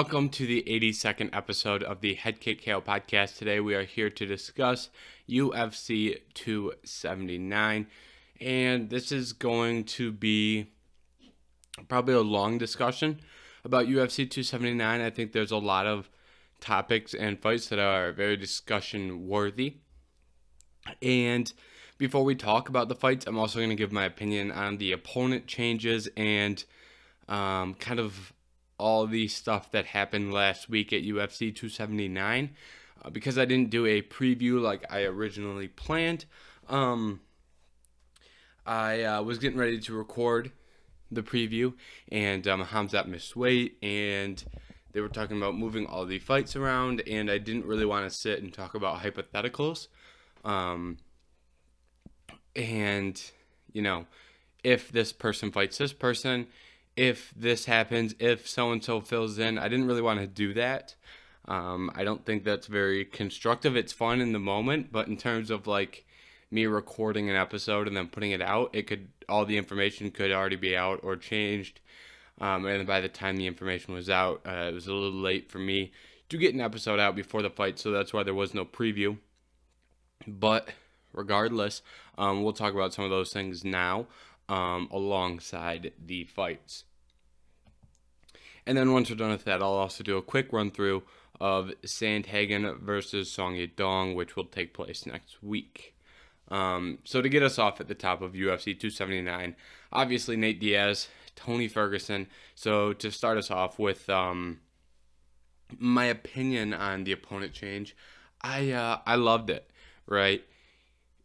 welcome to the 82nd episode of the Head Kick KO podcast. Today we are here to discuss UFC 279, and this is going to be probably a long discussion about UFC 279. I think there's a lot of topics and fights that are very discussion worthy. And before we talk about the fights, I'm also going to give my opinion on the opponent changes and kind of all the stuff that happened last week at UFC 279. Because I didn't do a preview like I originally planned, I was getting ready to record the preview, and Khamzat missed weight, and they were talking about moving all the fights around, and I didn't really want to sit and talk about hypotheticals. And, you know, if this person fights this person, if this happens, if so-and-so fills in, I didn't really want to do that. I don't think that's very constructive. It's fun in the moment, but in terms of like me recording an episode and then putting it out, all the information could already be out or changed. And by the time the information was out, it was a little late for me to get an episode out before the fight, so that's why there was no preview. But regardless, we'll talk about some of those things now alongside the fights. And then once we're done with that, I'll also do a quick run through of Sandhagen versus Yadong, which will take place next week. So to get us off at the top of UFC 279, obviously Nate Diaz, Tony Ferguson. So to start us off with my opinion on the opponent change, I loved it, right?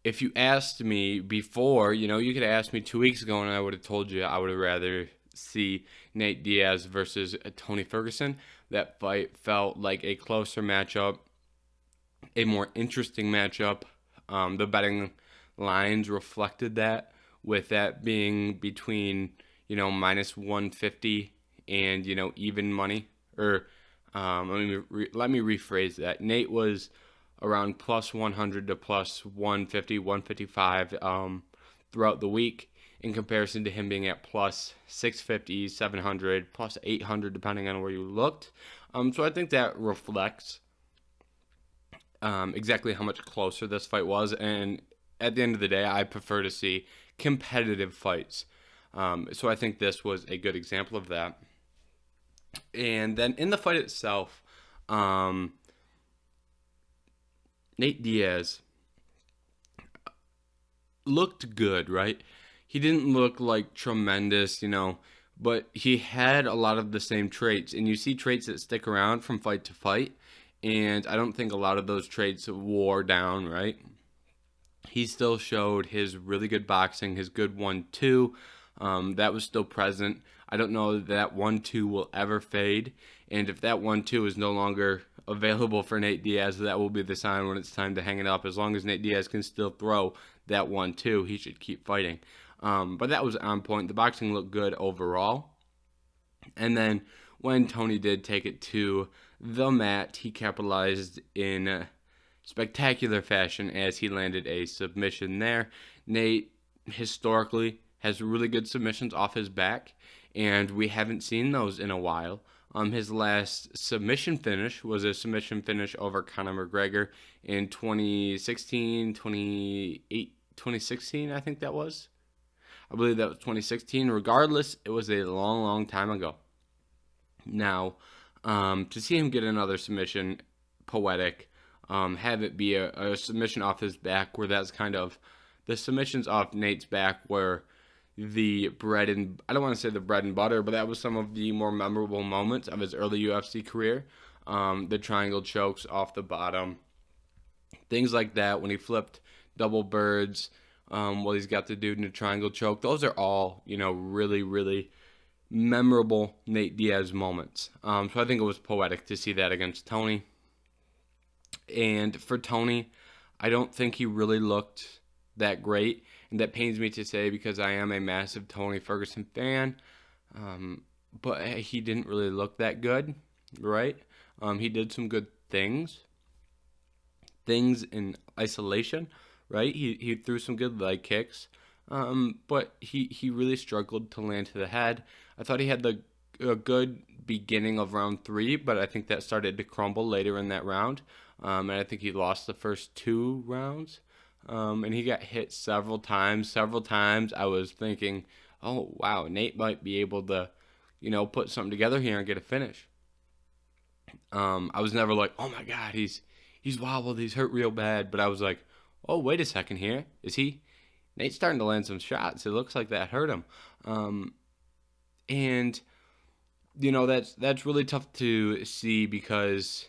If you asked me before, you could have asked me 2 weeks ago and I would have told you I would have rather see Nate Diaz versus Tony Ferguson. That fight felt like a closer matchup, a more interesting matchup. The betting lines reflected that, with that being between, minus 150 and, even money. Or let me rephrase that. Nate was around plus 100 to plus 150, 155 throughout the week, in comparison to him being at plus 650, 700, plus 800, depending on where you looked. So I think that reflects exactly how much closer this fight was. And at the end of the day, I prefer to see competitive fights. So I think this was a good example of that. And then in the fight itself, Nate Diaz looked good, right? He didn't look like tremendous, but he had a lot of the same traits. And you see traits that stick around from fight to fight. And I don't think a lot of those traits wore down, right? He still showed his really good boxing, his good 1-2. That was still present. I don't know that 1-2 will ever fade. And if that 1-2 is no longer available for Nate Diaz, that will be the sign when it's time to hang it up. As long as Nate Diaz can still throw that 1-2, he should keep fighting. But that was on point. The boxing looked good overall. And then when Tony did take it to the mat, he capitalized in spectacular fashion as he landed a submission there. Nate, historically, has really good submissions off his back, and we haven't seen those in a while. His last submission finish was a submission finish over Conor McGregor in 2016, I think that was. I believe that was 2016. Regardless, it was a long, long time ago. Now, to see him get another submission, poetic. Have it be a submission off his back, where that's kind of the submissions off Nate's back were I don't want to say the bread and butter, but that was some of the more memorable moments of his early UFC career. The triangle chokes off the bottom, things like that, when he flipped double birds, what he's got to do in the triangle choke. Those are all, really, really memorable Nate Diaz moments. So I think it was poetic to see that against Tony. And for Tony, I don't think he really looked that great. And that pains me to say, because I am a massive Tony Ferguson fan. But he didn't really look that good, right? He did some good things in isolation, right? He threw some good leg kicks. But he really struggled to land to the head. I thought he had a good beginning of round 3, but I think that started to crumble later in that round. And I think he lost the first 2 rounds. And he got hit several times. Several times I was thinking, oh, wow, Nate might be able to, put something together here and get a finish. I was never like, oh my God, he's wobbled, he's hurt real bad. But I was like, oh, wait a second here. Nate's starting to land some shots. It looks like that hurt him. And that's really tough to see because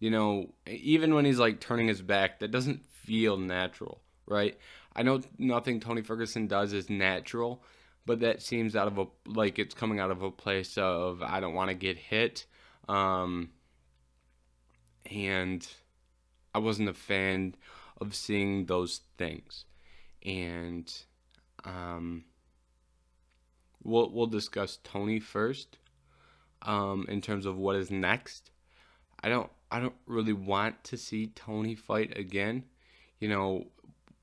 even when he's like turning his back, that doesn't feel natural, right? I know nothing Tony Ferguson does is natural, but that seems it's coming out of a place of I don't want to get hit, and I wasn't a fan of seeing those things, and we'll discuss Tony first, in terms of what is next. I don't really want to see Tony fight again,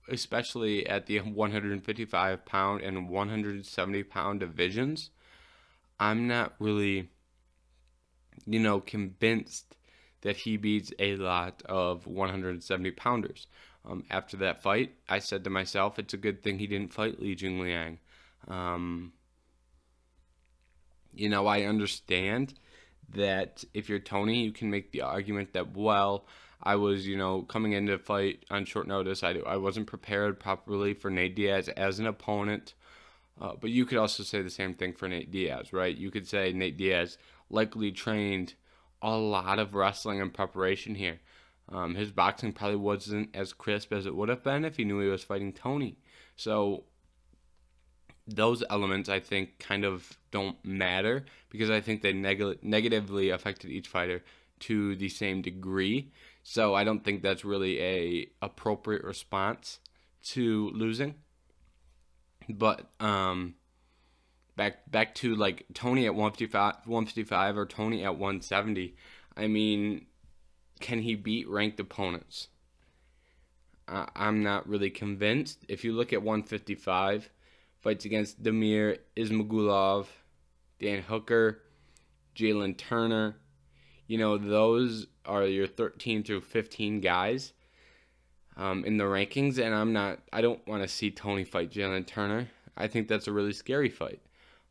especially at the 155 pound and 170 pound divisions. I'm not really, convinced that he beats a lot of 170 pounders. After that fight, I said to myself, it's a good thing he didn't fight Li Jingliang. I understand that if you're Tony, you can make the argument that, well, I was, coming into a fight on short notice. I wasn't prepared properly for Nate Diaz as an opponent. But you could also say the same thing for Nate Diaz, right? You could say Nate Diaz likely trained a lot of wrestling in preparation here. His boxing probably wasn't as crisp as it would have been if he knew he was fighting Tony. So those elements, I think, kind of don't matter because I think they negatively affected each fighter to the same degree. So I don't think that's really a appropriate response to losing. But back to like Tony at 155 or Tony at 170. I mean, can he beat ranked opponents? I'm not really convinced. If you look at 155, fights against Damir Ismagulov, Dan Hooker, Jalen Turner, those are your 13 through 15 guys in the rankings, and I don't want to see Tony fight Jalen Turner. I think that's a really scary fight.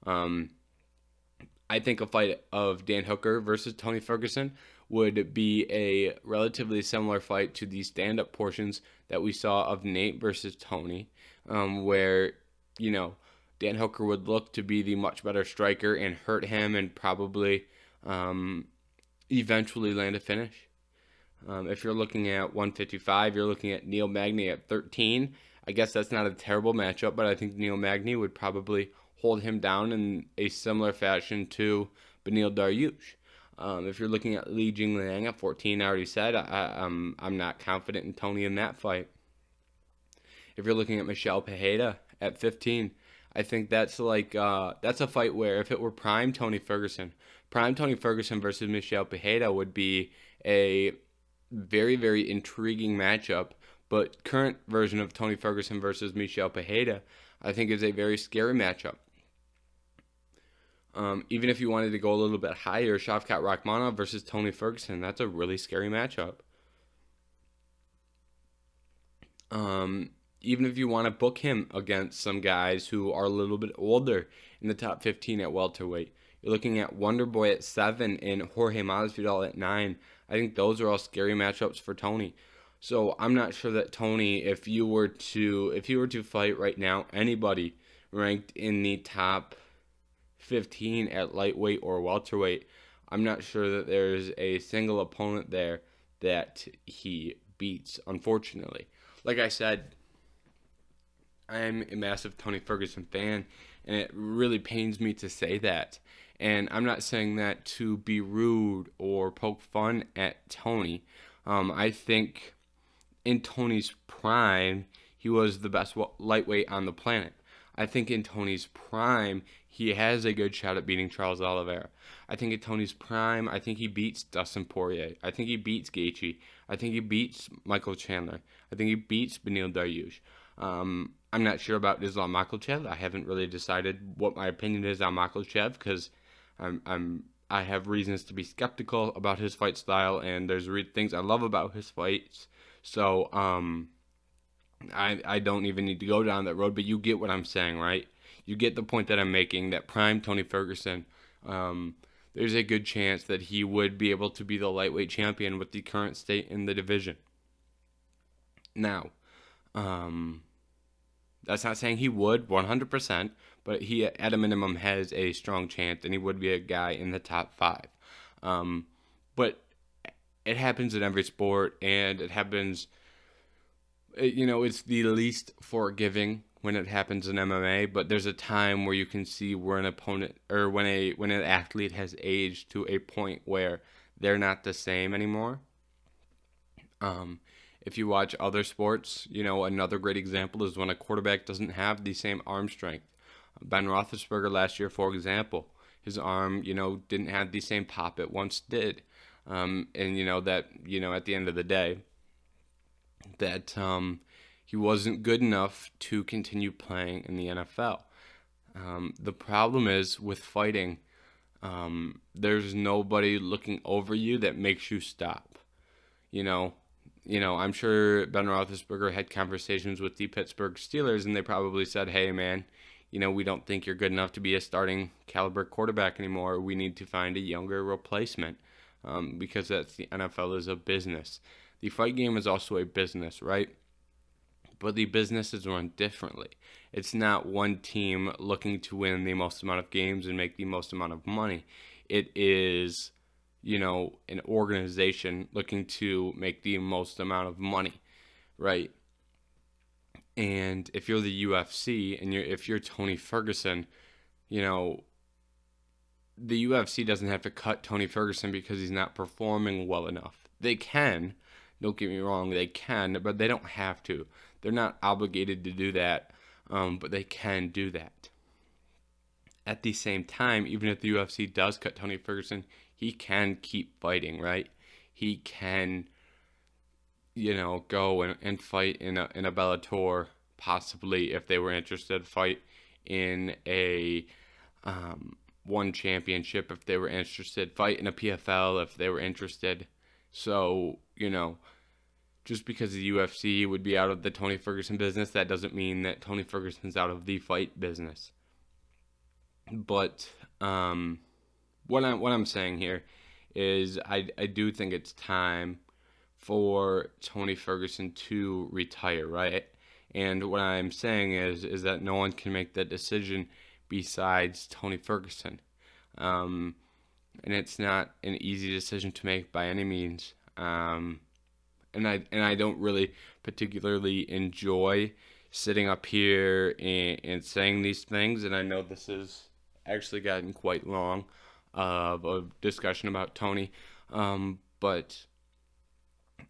I think a fight of Dan Hooker versus Tony Ferguson would be a relatively similar fight to the stand-up portions that we saw of Nate versus Tony, where, Dan Hooker would look to be the much better striker and hurt him and probably eventually land a finish. If you're looking at 155, you're looking at Neil Magny at 13. I guess that's not a terrible matchup, but I think Neil Magny would probably hold him down in a similar fashion to Beneil Dariush. If you're looking at Li Jingliang at 14, I already said I'm not confident in Tony in that fight. If you're looking at Michel Pereira at 15, I think that's a fight where if it were prime Tony Ferguson versus Michel Pereira would be a very, very intriguing matchup. But current version of Tony Ferguson versus Michel Pereira, I think, is a very scary matchup. Even if you wanted to go a little bit higher, Shavkat Rakhmonov versus Tony Ferguson, that's a really scary matchup. Even if you want to book him against some guys who are a little bit older in the top 15 at welterweight, you're looking at Wonderboy at 7 and Jorge Masvidal at 9. I think those are all scary matchups for Tony. So I'm not sure that Tony, if you were to fight right now anybody ranked in the top 15 at lightweight or welterweight, I'm not sure that there's a single opponent there that he beats, unfortunately. Like I said, I'm a massive Tony Ferguson fan, and it really pains me to say that. And I'm not saying that to be rude or poke fun at Tony. I think in Tony's prime, he was the best lightweight on the planet. I think in Tony's prime, he has a good shot at beating Charles Oliveira. I think in Tony's prime, I think he beats Dustin Poirier. I think he beats Gaethje. I think he beats Michael Chandler. I think he beats Beneil Dariush. I'm not sure about Islam Makhachev. I haven't really decided what my opinion is on Makhachev because I have reasons to be skeptical about his fight style, and there's things I love about his fights. So I don't even need to go down that road, but you get what I'm saying, right? You get the point that I'm making, that prime Tony Ferguson, there's a good chance that he would be able to be the lightweight champion with the current state in the division. Now, that's not saying he would 100%, but he at a minimum has a strong chance, and he would be a guy in the top 5. But it happens in every sport, and it happens, it's the least forgiving when it happens in MMA, but there's a time where you can see where an opponent, or when an athlete has aged to a point where they're not the same anymore. If you watch other sports, another great example is when a quarterback doesn't have the same arm strength. Ben Roethlisberger last year, for example, his arm, didn't have the same pop it once did. And that, at the end of the day, that he wasn't good enough to continue playing in the NFL. The problem is with fighting, there's nobody looking over you that makes you stop. I'm sure Ben Roethlisberger had conversations with the Pittsburgh Steelers, and they probably said, hey, man, we don't think you're good enough to be a starting caliber quarterback anymore. We need to find a younger replacement, because that's the NFL is a business. The fight game is also a business, right? But the business is run differently. It's not one team looking to win the most amount of games and make the most amount of money. It is, an organization looking to make the most amount of money, right? And if you're the UFC and if you're Tony Ferguson, the UFC doesn't have to cut Tony Ferguson because he's not performing well enough. They can, don't get me wrong, they can, but they don't have to. They're not obligated to do that, but they can do that. At the same time, even if the UFC does cut Tony Ferguson, he can keep fighting, right? He can, go and fight in a Bellator, possibly, if they were interested, fight in a one championship if they were interested, fight in a PFL if they were interested. So, just because the UFC would be out of the Tony Ferguson business, that doesn't mean that Tony Ferguson's out of the fight business. But what I'm saying here is I do think it's time for Tony Ferguson to retire, right? And what I'm saying is that no one can make that decision besides Tony Ferguson. And it's not an easy decision to make by any means. And I don't really particularly enjoy sitting up here and saying these things, and I know this has actually gotten quite long of a discussion about Tony, but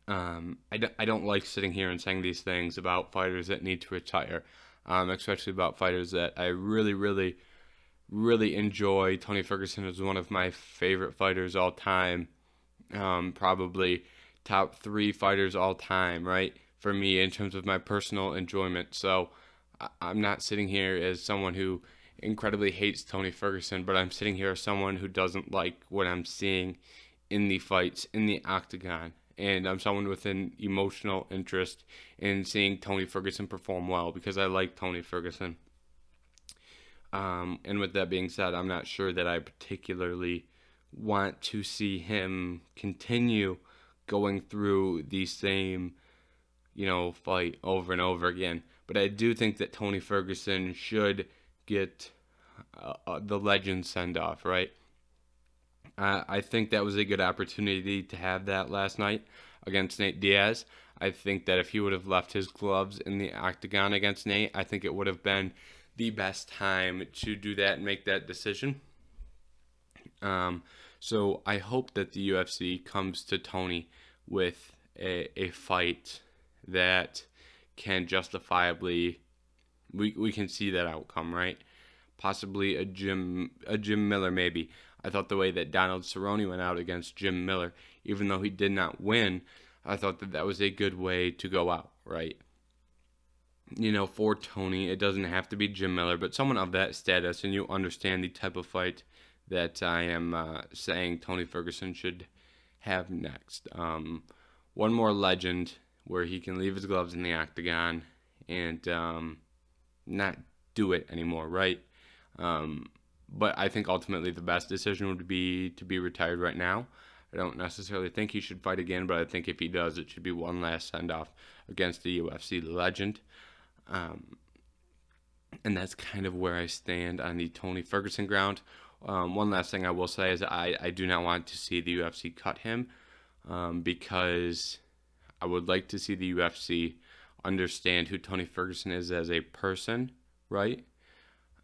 I don't like sitting here and saying these things about fighters that need to retire, especially about fighters that I really, really, really enjoy. Tony Ferguson is one of my favorite fighters all time, probably top 3 fighters all time, right? For me, in terms of my personal enjoyment. So I'm not sitting here as someone who incredibly hates Tony Ferguson, but I'm sitting here as someone who doesn't like what I'm seeing in the fights, in the octagon. And I'm someone with an emotional interest in seeing Tony Ferguson perform well because I like Tony Ferguson. And with that being said, I'm not sure that I particularly want to see him continue going through the same, fight over and over again. But I do think that Tony Ferguson should get the legend send-off, right? I think that was a good opportunity to have that last night against Nate Diaz. I think that if he would have left his gloves in the octagon against Nate, I think it would have been the best time to do that and make that decision. So I hope that the UFC comes to Tony with a fight that can justifiably, we can see that outcome, right? Possibly a Jim Miller, maybe. I thought the way that Donald Cerrone went out against Jim Miller, even though he did not win, I thought that was a good way to go out, right? For Tony, it doesn't have to be Jim Miller, but someone of that status, and you understand the type of fight that I am saying Tony Ferguson should have next. One more legend where he can leave his gloves in the octagon and not do it anymore, right? But I think ultimately the best decision would be to be retired right now. I don't necessarily think he should fight again, but I think if he does, it should be one last send-off against the UFC legend. And that's kind of where I stand on the Tony Ferguson ground. One last thing I will say is I do not want to see the UFC cut him because I would like to see the UFC understand who Tony Ferguson is as a person, right?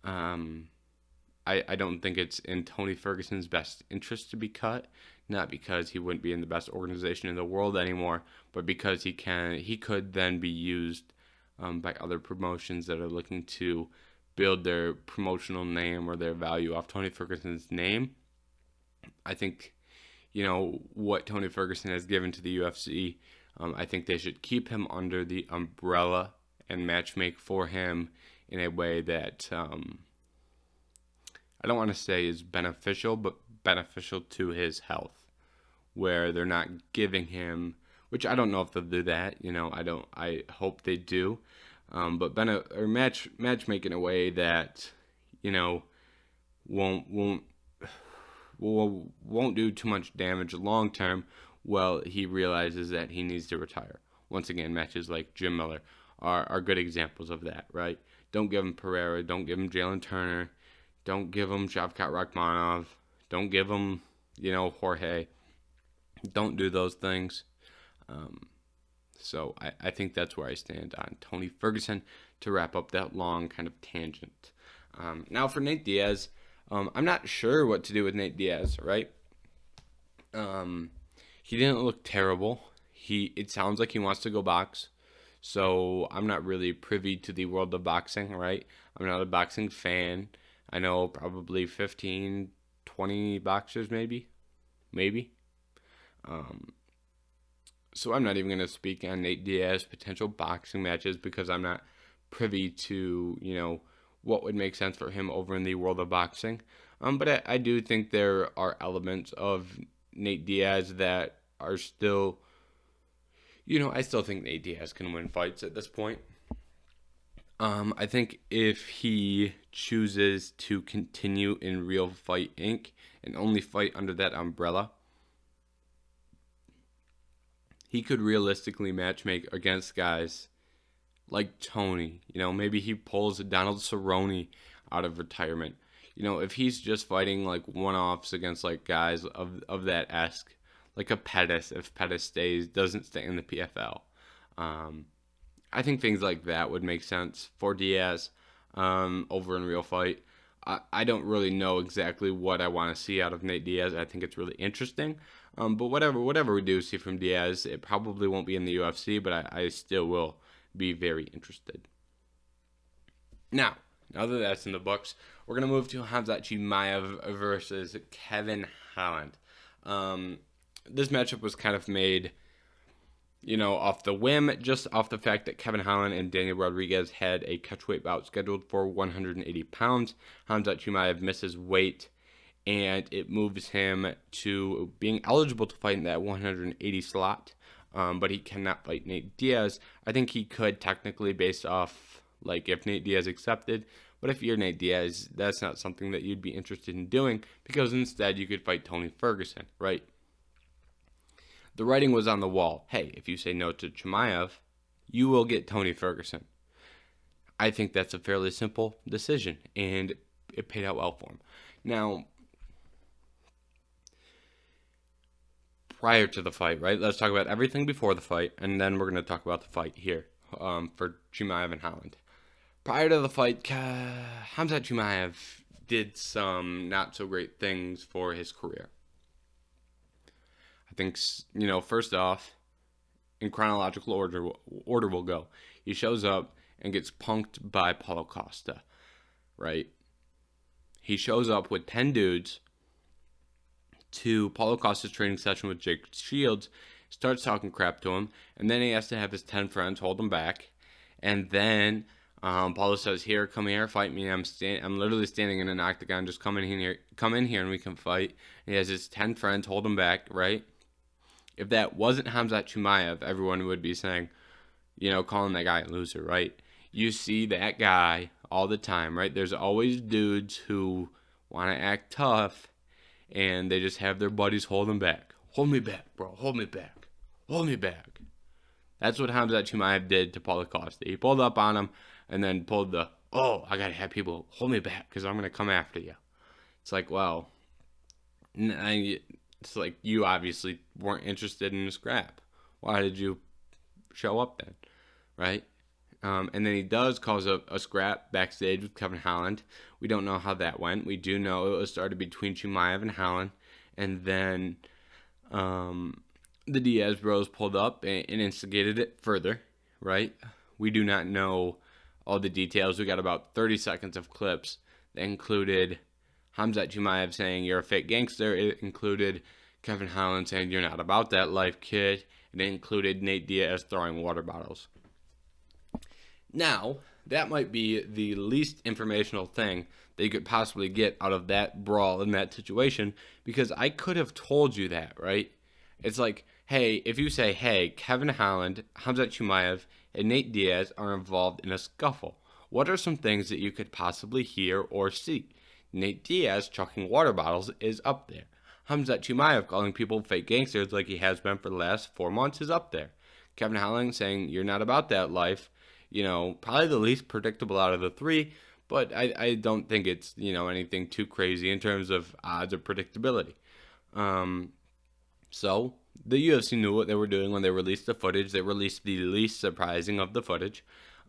I don't think it's in Tony Ferguson's best interest to be cut, not because he wouldn't be in the best organization in the world anymore, but because he could then be used by other promotions that are looking to build their promotional name or their value off Tony Ferguson's name. I think, what Tony Ferguson has given to the UFC, I think they should keep him under the umbrella and matchmake for him in a way that I don't want to say is beneficial, but beneficial to his health, where they're not giving him, which I don't know if they'll do that. I hope they do, but matchmake in a way that won't do too much damage long term. Well, he realizes that he needs to retire. Once again, matches like Jim Miller are good examples of that, right? Don't give him Pereira. Don't give him Jalen Turner. Don't give him Shavkat Rakhmonov. Don't give him, Jorge. Don't do those things. So I think that's where I stand on Tony Ferguson to wrap up that long kind of tangent. Now for Nate Diaz, I'm not sure what to do with Nate Diaz, right? He didn't look terrible. It sounds like he wants to go box. So I'm not really privy to the world of boxing, right? I'm not a boxing fan. I know probably 15, 20 boxers maybe. So I'm not even going to speak on Nate Diaz's potential boxing matches because I'm not privy to, what would make sense for him over in the world of boxing. But I do think there are elements of Nate Diaz that are still, I still think Nate Diaz can win fights at this point. I think if he chooses to continue in Real Fight Inc. and only fight under that umbrella, he could realistically matchmake against guys like Tony. Maybe he pulls a Donald Cerrone out of retirement. If he's just fighting like one-offs against like guys of that esque, like a Pettis, if Pettis doesn't stay in the PFL. I think things like that would make sense for Diaz over in Real Fight. I don't really know exactly what I want to see out of Nate Diaz. I think it's really interesting. But whatever we do see from Diaz, it probably won't be in the UFC, but I still will be very interested. Now that that's in the books, we're going to move to Khamzat Chimaev versus Kevin Holland. This matchup was kind of made, off the whim, just off the fact that Kevin Holland and Daniel Rodriguez had a catchweight bout scheduled for 180 pounds. Khamzat Chimaev misses weight, and it moves him to being eligible to fight in that 180 slot, but he cannot fight Nate Diaz. I think he could technically based off, if Nate Diaz accepted, but if you're Nate Diaz, that's not something that you'd be interested in doing, because instead you could fight Tony Ferguson, right? The writing was on the wall. Hey, if you say no to Chimaev, you will get Tony Ferguson. I think that's a fairly simple decision, and it paid out well for him. Now, prior to the fight, right? Let's talk about everything before the fight, and then we're going to talk about the fight here for Chimaev and Holland. Prior to the fight, Khamzat Chimaev did some not-so-great things for his career. I think, first off, in chronological order we'll go. He shows up and gets punked by Paulo Costa, right? He shows up with 10 dudes to Paulo Costa's training session with Jake Shields, starts talking crap to him, and then he has to have his 10 friends hold him back, and then Paulo says, "Here, come here, fight me. I'm literally standing in an octagon. Just come in here, and we can fight." And he has his 10 friends hold him back, right? If that wasn't Khamzat Chimaev, everyone would be saying, calling that guy a loser, right? You see that guy all the time, right? There's always dudes who want to act tough, and they just have their buddies hold them back. Hold me back, bro. Hold me back. Hold me back. That's what Khamzat Chimaev did to Paulo Costa. He pulled up on him and then pulled I got to have people hold me back because I'm going to come after you. It's like, well, it's like you obviously weren't interested in a scrap. Why did you show up then, right? And then he does cause a scrap backstage with Kevin Holland. We don't know how that went. We do know it was started between Chimaev and Holland. And then the Diaz bros pulled up and instigated it further, right? We do not know all the details. We got about 30 seconds of clips that included Khamzat Chimaev saying, "You're a fake gangster." It included Kevin Holland saying, "You're not about that life, kid." And it included Nate Diaz throwing water bottles. Now, that might be the least informational thing that you could possibly get out of that brawl in that situation, because I could have told you that, right? It's like, hey, if you say, hey, Kevin Holland, Khamzat Chimaev, and Nate Diaz are involved in a scuffle, what are some things that you could possibly hear or see? Nate Diaz chucking water bottles is up there. Khamzat Chimaev calling people fake gangsters like he has been for the last 4 months is up there. Kevin Holland saying, "You're not about that life." Probably the least predictable out of the three, but I don't think it's, anything too crazy in terms of odds or predictability. So the UFC knew what they were doing when they released the footage. They released the least surprising of the footage.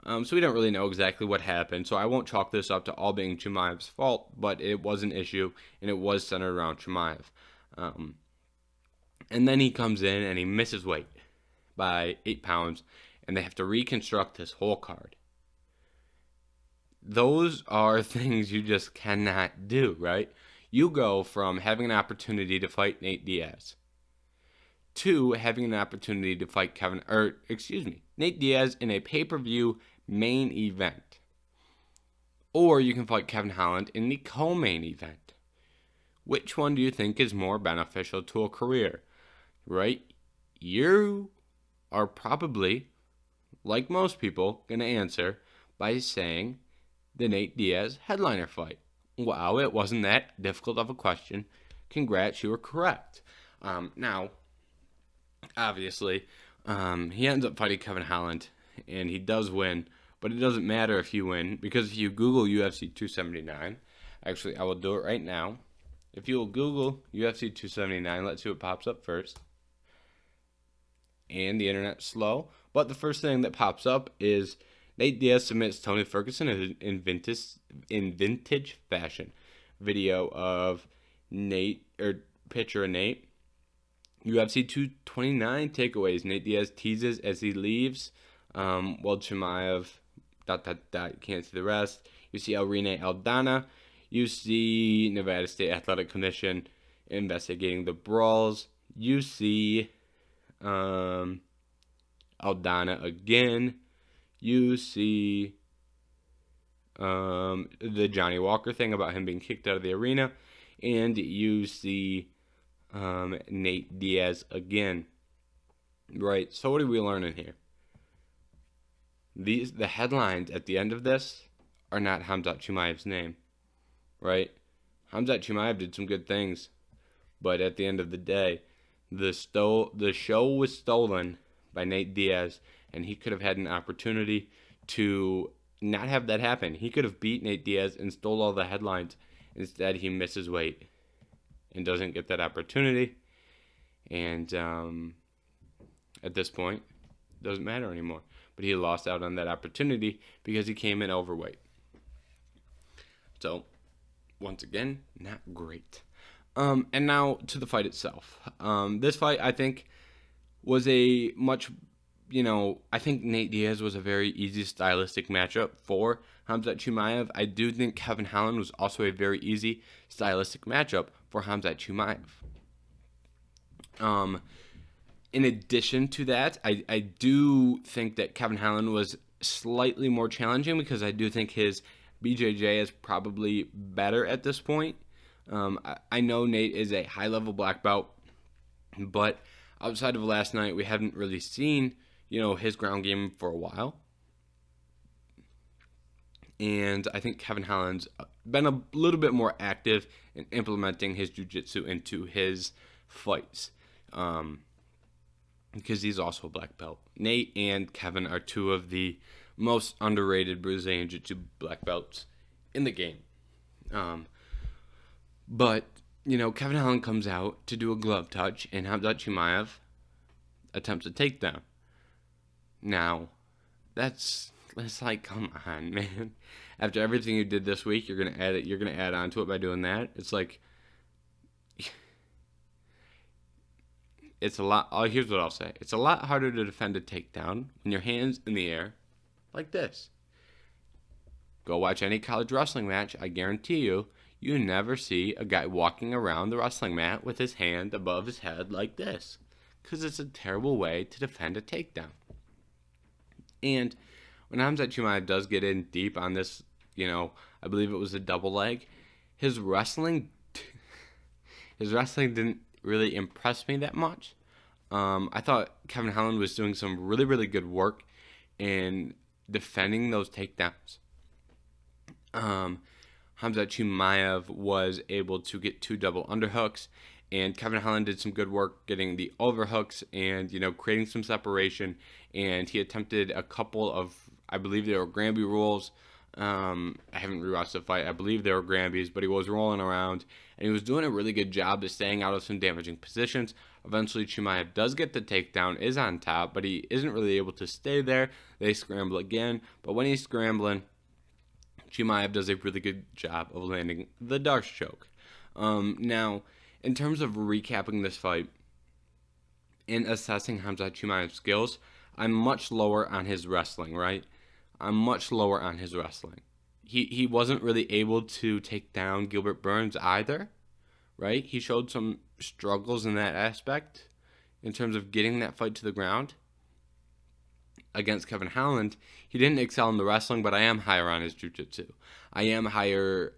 So we don't really know exactly what happened. So I won't chalk this up to all being Chimaev's fault, but it was an issue, and it was centered around Chimaev. And then he comes in and he misses weight by 8 pounds, and they have to reconstruct his whole card. Those are things you just cannot do, right? You go from having an opportunity to fight Nate Diaz to having an opportunity to fight Nate Diaz in a pay-per-view main event. Or you can fight Kevin Holland in the co-main event. Which one do you think is more beneficial to a career, right? You are probably, like most people, going to answer by saying the Nate Diaz headliner fight. Wow, it wasn't that difficult of a question. Congrats, you were correct. Now, obviously, he ends up fighting Kevin Holland, and he does win, but it doesn't matter if you win, because if you Google UFC 279, actually, I will do it right now. If you will Google UFC 279, let's see what pops up first. And the internet's slow, but the first thing that pops up is Nate Diaz submits Tony Ferguson in vintage fashion. Video of Nate, or picture of Nate. UFC 229 takeaways. Nate Diaz teases as he leaves. While Chimaev, ... You can't see the rest. You see Rene Aldana. You see Nevada State Athletic Commission investigating the brawls. You see Aldana again. You see the Johnny Walker thing about him being kicked out of the arena. And you see Nate Diaz again. Right, so what are we learning here? The headlines at the end of this are not Khamzat Chimaev's name. Right? Khamzat Chimaev did some good things, but at the end of the day, the show was stolen by Nate Diaz, and he could have had an opportunity to not have that happen. He could have beat Nate Diaz and stole all the headlines. Instead, he misses weight and doesn't get that opportunity. And at this point, it doesn't matter anymore. But he lost out on that opportunity because he came in overweight. So, once again, not great. And now to the fight itself. This fight, I think, was a much, I think Nate Diaz was a very easy stylistic matchup for Khamzat Chimaev. I do think Kevin Holland was also a very easy stylistic matchup for Khamzat Chimaev. In addition to that, I do think that Kevin Holland was slightly more challenging because I do think his BJJ is probably better at this point. I know Nate is a high-level black belt, but outside of last night, we haven't really seen, his ground game for a while. And I think Kevin Holland's been a little bit more active in implementing his jiu-jitsu into his fights. Because he's also a black belt. Nate and Kevin are two of the most underrated Brazilian Jiu-Jitsu black belts in the game. But, Kevin Holland comes out to do a glove touch, and Khamzat Chimaev attempts a takedown. Now, it's like, come on, man. After everything you did this week, you're gonna add on to it by doing that. It's like, it's a lot. Here's what I'll say: it's a lot harder to defend a takedown when your hands in the air, like this. Go watch any college wrestling match. I guarantee you never see a guy walking around the wrestling mat with his hand above his head like this, because it's a terrible way to defend a takedown. And when Khamzat Chimaev does get in deep on this, I believe it was a double leg, his wrestling didn't really impress me that much. I thought Kevin Holland was doing some really, really good work in defending those takedowns. Khamzat Chimaev was able to get 2 double underhooks, and Kevin Holland did some good work getting the overhooks and, creating some separation. And he attempted a couple of, I believe they were Granby rolls. I haven't rewatched the fight. I believe they were Granbys, but he was rolling around, and he was doing a really good job of staying out of some damaging positions. Eventually, Chimaev does get the takedown, is on top, but he isn't really able to stay there. They scramble again, but when he's scrambling, Chimaev does a really good job of landing the Darce choke. Now, in terms of recapping this fight and assessing Khamzat Chimaev's skills, I'm much lower on his wrestling, right? I'm much lower on his wrestling. He wasn't really able to take down Gilbert Burns either, right? He showed some struggles in that aspect in terms of getting that fight to the ground. Against Kevin Holland, he didn't excel in the wrestling, but I am higher on his jiu-jitsu. I am higher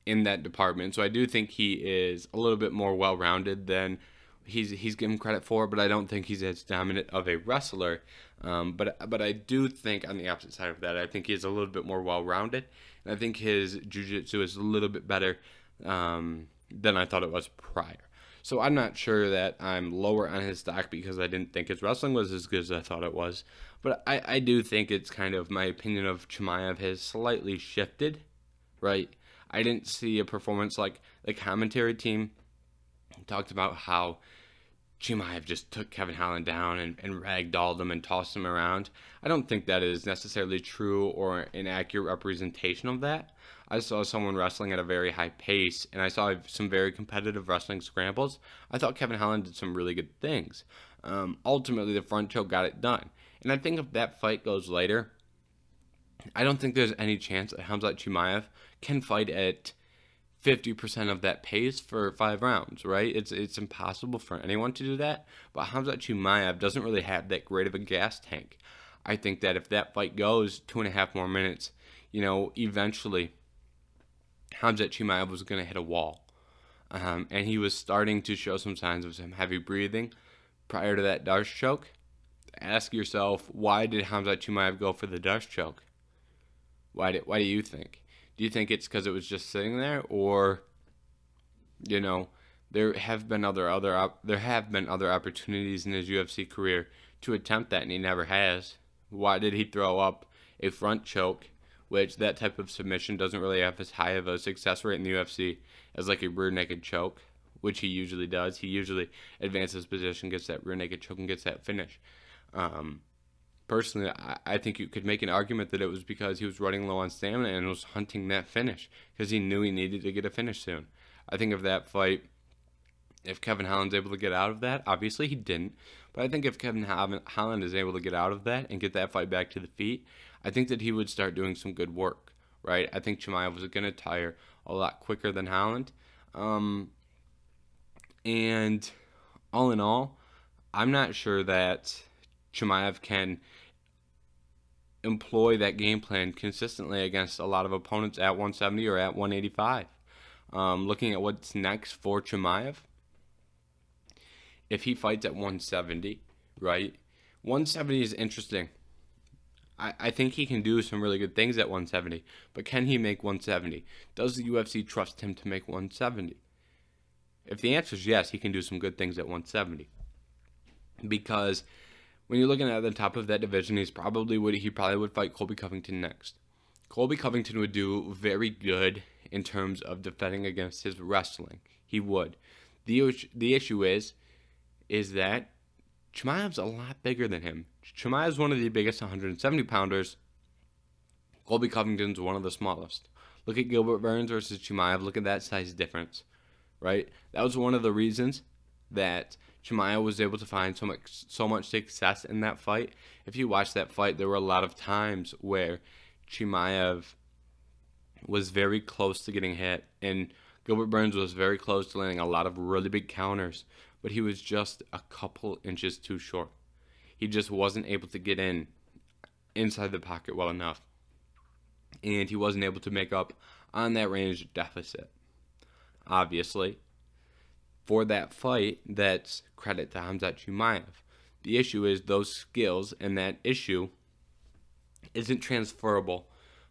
in that department, so I do think he is a little bit more well-rounded than he's given credit for, but I don't think he's as dominant of a wrestler. But I do think on the opposite side of that, I think he's a little bit more well-rounded, and I think his jiu-jitsu is a little bit better than I thought it was prior. So I'm not sure that I'm lower on his stock because I didn't think his wrestling was as good as I thought it was. But I do think it's kind of, my opinion of Chimaev has slightly shifted, right? I didn't see a performance like the commentary team talked about how Chimaev just took Kevin Holland down and ragdolled him and tossed him around. I don't think that is necessarily true or an accurate representation of that. I saw someone wrestling at a very high pace, and I saw some very competitive wrestling scrambles. I thought Kevin Holland did some really good things. Ultimately, the front choke got it done. And I think if that fight goes later, I don't think there's any chance that Khamzat Chimaev can fight at 50% of that pace for 5 rounds, right? It's impossible for anyone to do that. But Khamzat Chimaev doesn't really have that great of a gas tank. I think that if that fight goes 2.5 more minutes, eventually Khamzat Chimaev was going to hit a wall. And he was starting to show some signs of some heavy breathing prior to that Darce choke. Ask yourself, why did Khamzat Chimaev go for the Darce choke? Why do you think? Do you think it's because it was just sitting there, or there have been other opportunities in his UFC career to attempt that, and he never has? Why did he throw up a front choke, which that type of submission doesn't really have as high of a success rate in the UFC as like a rear naked choke, which he usually does? He usually advances position, gets that rear naked choke, and gets that finish. Personally, I think you could make an argument that it was because he was running low on stamina and was hunting that finish because he knew he needed to get a finish soon. I think of that fight, if Kevin Holland's able to get out of that, obviously he didn't, but I think if Kevin Holland is able to get out of that and get that fight back to the feet, I think that he would start doing some good work, right? I think Chimaev was going to tire a lot quicker than Holland. And all in all, I'm not sure that Chimaev can employ that game plan consistently against a lot of opponents at 170 or at 185. Looking at what's next for Chimaev, if he fights at 170, right? 170 is interesting. I think he can do some really good things at 170, but can he make 170? Does the UFC trust him to make 170? If the answer is yes, he can do some good things at 170. Because when you're looking at the top of that division, he probably would fight Colby Covington next. Colby Covington would do very good in terms of defending against his wrestling. He would. The issue is that Chimaev's a lot bigger than him. Chimaev's one of the biggest 170 pounders. Colby Covington's one of the smallest. Look at Gilbert Burns versus Chimaev. Look at that size difference, right? That was one of the reasons that Chimaev was able to find so much success in that fight. If you watch that fight, there were a lot of times where Chimaev was very close to getting hit, and Gilbert Burns was very close to landing a lot of really big counters, but he was just a couple inches too short. He just wasn't able to get inside the pocket well enough, and he wasn't able to make up on that range deficit. Obviously, for that fight, that's credit to Khamzat Chimaev. The issue is those skills and that issue isn't transferable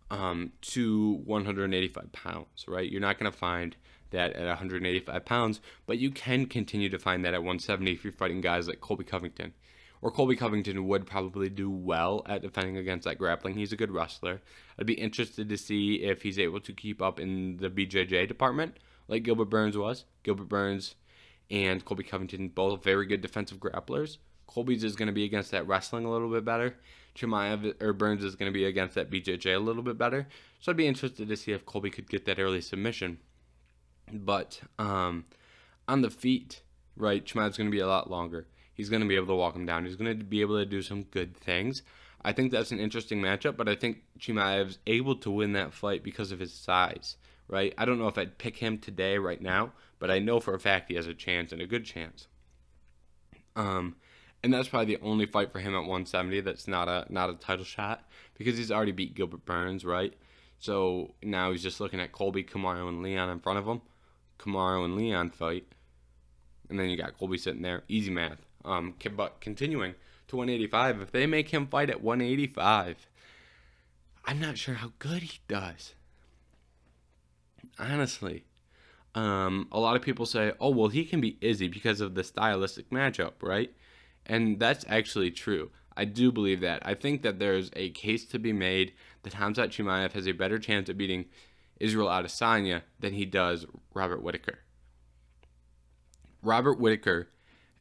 to 185 pounds, right? You're not going to find that at 185 pounds, but you can continue to find that at 170 if you're fighting guys like Colby Covington. Or Colby Covington would probably do well at defending against that grappling. He's a good wrestler. I'd be interested to see if he's able to keep up in the BJJ department like Gilbert Burns was. Gilbert Burns and Colby Covington, both very good defensive grapplers. Colby's is going to be against that wrestling a little bit better. Burns is going to be against that BJJ a little bit better. So I'd be interested to see if Colby could get that early submission. But on the feet, right, Chimaev's going to be a lot longer. He's going to be able to walk him down. He's going to be able to do some good things. I think that's an interesting matchup, but I think Chimaev's able to win that fight because of his size, right? I don't know if I'd pick him today right now, but I know for a fact he has a chance and a good chance. And that's probably the only fight for him at 170 that's not a title shot, because he's already beat Gilbert Burns, right? So now he's just looking at Colby, Kamaru, and Leon in front of him. Kamaru and Leon fight, and then you got Colby sitting there. Easy math. But continuing to 185, if they make him fight at 185, I'm not sure how good he does. Honestly. A lot of people say, oh, well, he can beat Izzy because of the stylistic matchup, right? And that's actually true. I do believe that. I think that there's a case to be made that Khamzat Chimaev has a better chance of beating Israel Adesanya than he does Robert Whittaker. Robert Whittaker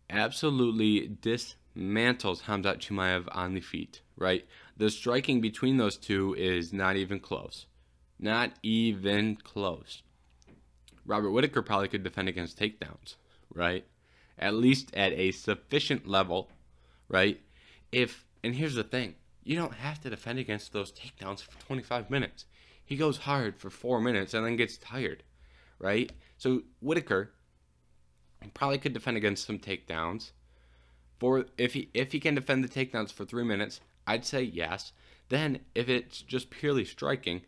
absolutely dismantles Khamzat Chimaev on the feet, right? The striking between those two is not even close. Not even close. Robert Whittaker probably could defend against takedowns, right? At least at a sufficient level, right? And here's the thing, you don't have to defend against those takedowns for 25 minutes. He goes hard for 4 minutes and then gets tired, right? So Whittaker probably could defend against some takedowns. If he can defend the takedowns for 3 minutes, I'd say yes. Then if it's just purely striking,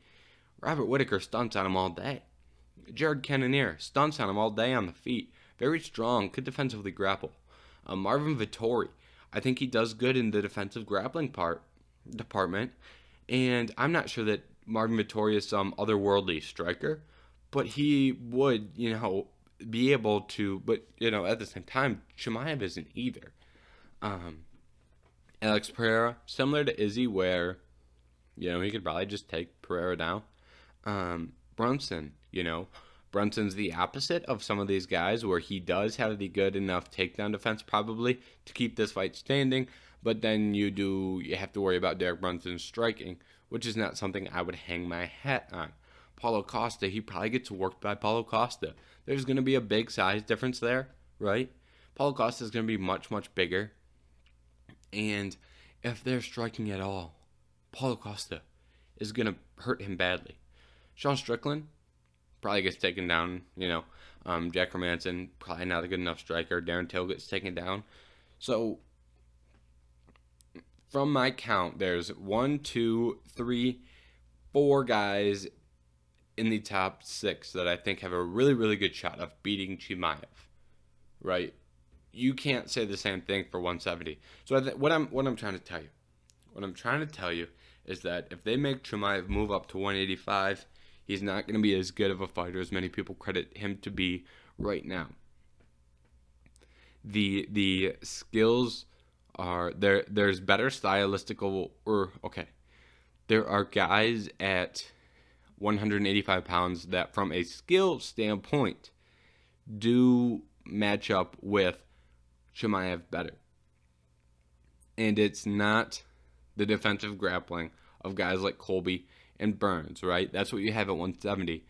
Robert Whittaker stunts on him all day. Jared Cannonier stunts on him all day on the feet. Very strong, could defensively grapple. Marvin Vettori, I think he does good in the defensive grappling department. And I'm not sure that Marvin Vettori is some otherworldly striker, but he would, be able to. But, at the same time, Chimaev isn't either. Alex Pereira, similar to Izzy, where, he could probably just take Pereira down. Brunson, Brunson's the opposite of some of these guys, where he does have the good enough takedown defense probably to keep this fight standing, but then you have to worry about Derek Brunson's striking, which is not something I would hang my hat on. Paulo Costa, he probably gets worked by Paulo Costa. There's going to be a big size difference there, right? Paulo Costa is going to be much, much bigger, and if they're striking at all, Paulo Costa is going to hurt him badly. Sean Strickland probably gets taken down, Jack Hermanson, probably not a good enough striker. Darren Till gets taken down. So, from my count, there's 1, 2, 3, 4 guys in the top 6 that I think have a really, really good shot of beating Chimaev, right? You can't say the same thing for 170. So what I'm trying to tell you is that if they make Chimaev move up to 185, he's not going to be as good of a fighter as many people credit him to be right now. The skills are there. There's better there are guys at 185 pounds that, from a skill standpoint, do match up with Chimaev better. And it's not the defensive grappling of guys like Colby and Burns, right? That's what you have at 170.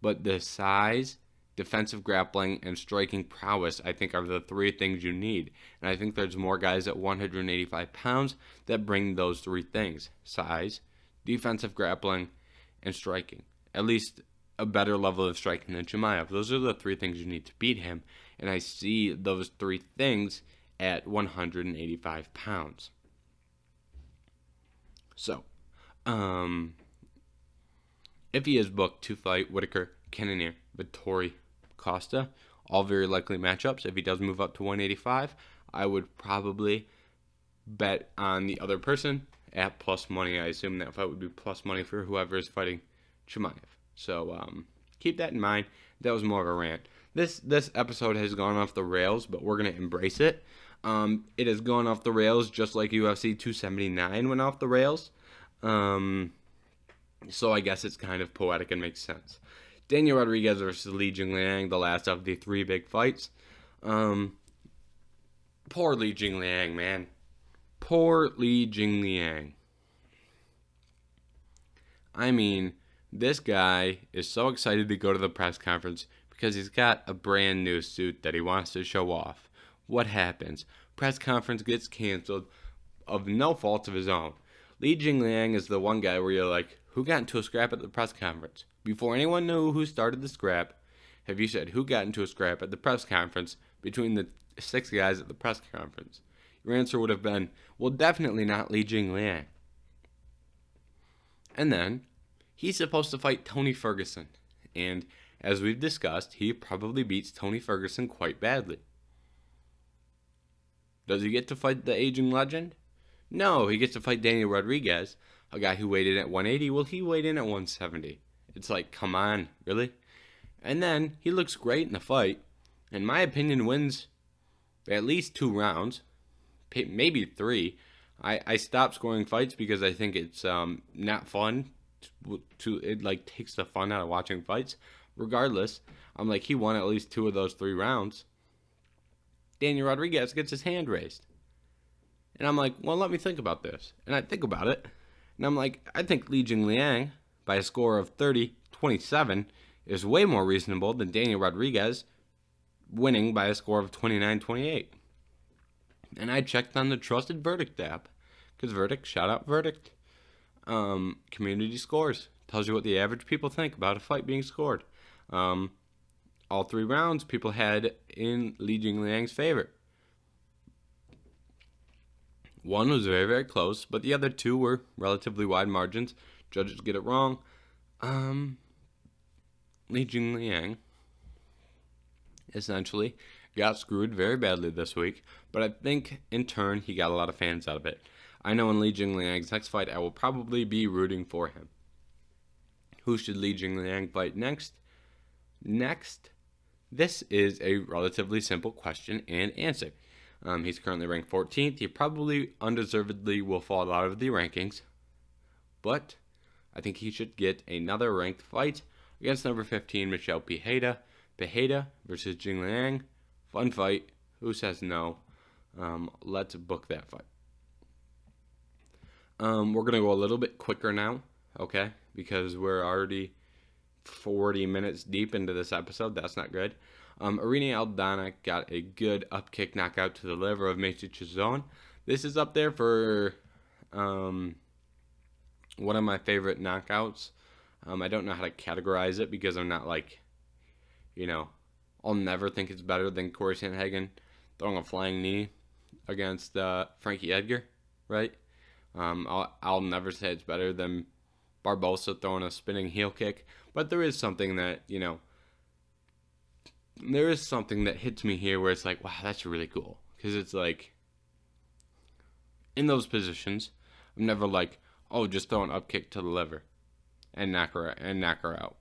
But the size, defensive grappling, and striking prowess, I think, are the 3 things you need. And I think there's more guys at 185 pounds that bring those 3 things: size, defensive grappling, and striking. At least a better level of striking than Chimaev. Those are the 3 things you need to beat him. And I see those 3 things at 185 pounds. So, if he is booked to fight Whitaker, Cannonier, Vettori, Costa, all very likely matchups. If he does move up to 185, I would probably bet on the other person at plus money. I assume that fight would be plus money for whoever is fighting Chimaev. So keep that in mind. That was more of a rant. This episode has gone off the rails, but we're going to embrace it. It has gone off the rails just like UFC 279 went off the rails. So I guess it's kind of poetic and makes sense. Daniel Rodriguez versus Li Jingliang, the last of the 3 big fights. Poor Li Jingliang, man. Poor Li Jingliang. I mean, this guy is so excited to go to the press conference because he's got a brand new suit that he wants to show off. What happens? Press conference gets canceled of no fault of his own. Li Jingliang is the one guy where you're like, who got into a scrap at the press conference? Before anyone knew who started the scrap, have you said, who got into a scrap at the press conference between the 6 guys at the press conference? Your answer would have been, well, definitely not Li Jingliang. And then, he's supposed to fight Tony Ferguson. And as we've discussed, he probably beats Tony Ferguson quite badly. Does he get to fight the aging legend? No, he gets to fight Daniel Rodriguez, a guy who weighed in at 180. Well, he weighed in at 170. It's like, come on, really? And then he looks great in the fight. In my opinion, wins at least 2 rounds, maybe 3. I stopped scoring fights because I think it's not fun. It like takes the fun out of watching fights. Regardless, I'm like, he won at least 2 of those 3 rounds. Daniel Rodriguez gets his hand raised. And I'm like, well, let me think about this. And I think about it. And I'm like, I think Li Jingliang, by a score of 30-27, is way more reasonable than Daniel Rodriguez winning by a score of 29-28. And I checked on the Trusted Verdict app. Because Verdict, shout out Verdict. Community scores. Tells you what the average people think about a fight being scored. All 3 rounds, people had in Li Jingliang's favor. One was very, very close, but the other 2 were relatively wide margins. Judges get it wrong. Li Jingliang essentially got screwed very badly this week, but I think in turn he got a lot of fans out of it. I know in Li Jingliang's next fight, I will probably be rooting for him. Who should Li Jingliang fight next? This is a relatively simple question and answer. He's currently ranked 14th. He probably undeservedly will fall out of the rankings, but I think he should get another ranked fight against number 15, Michel Pereira. Pereira versus Jingliang. Fun fight. Who says no? Let's book that fight. We're going to go a little bit quicker now, okay? Because we're already 40 minutes deep into this episode. That's not good. Irene Aldana got a good upkick knockout to the liver of Macy Chiasson. This is up there for one of my favorite knockouts. I don't know how to categorize it because I'm not like, I'll never think it's better than Cory Sandhagen throwing a flying knee against Frankie Edgar, right? I'll never say it's better than Barbosa throwing a spinning heel kick, but there is something that, there is something that hits me here where it's like, wow, that's really cool. Because it's like, in those positions, I'm never like, oh, just throw an up kick to the liver and knock her out.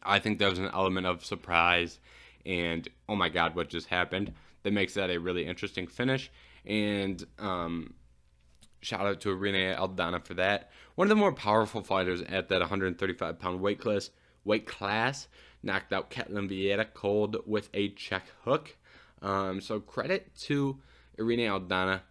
I think there's an element of surprise and, oh my God, what just happened, that makes that a really interesting finish. And shout out to Irene Aldana for that. One of the more powerful fighters at that 135-pound weight class, knocked out Ketlin Vieira cold with a check hook. So credit to Irene Aldana.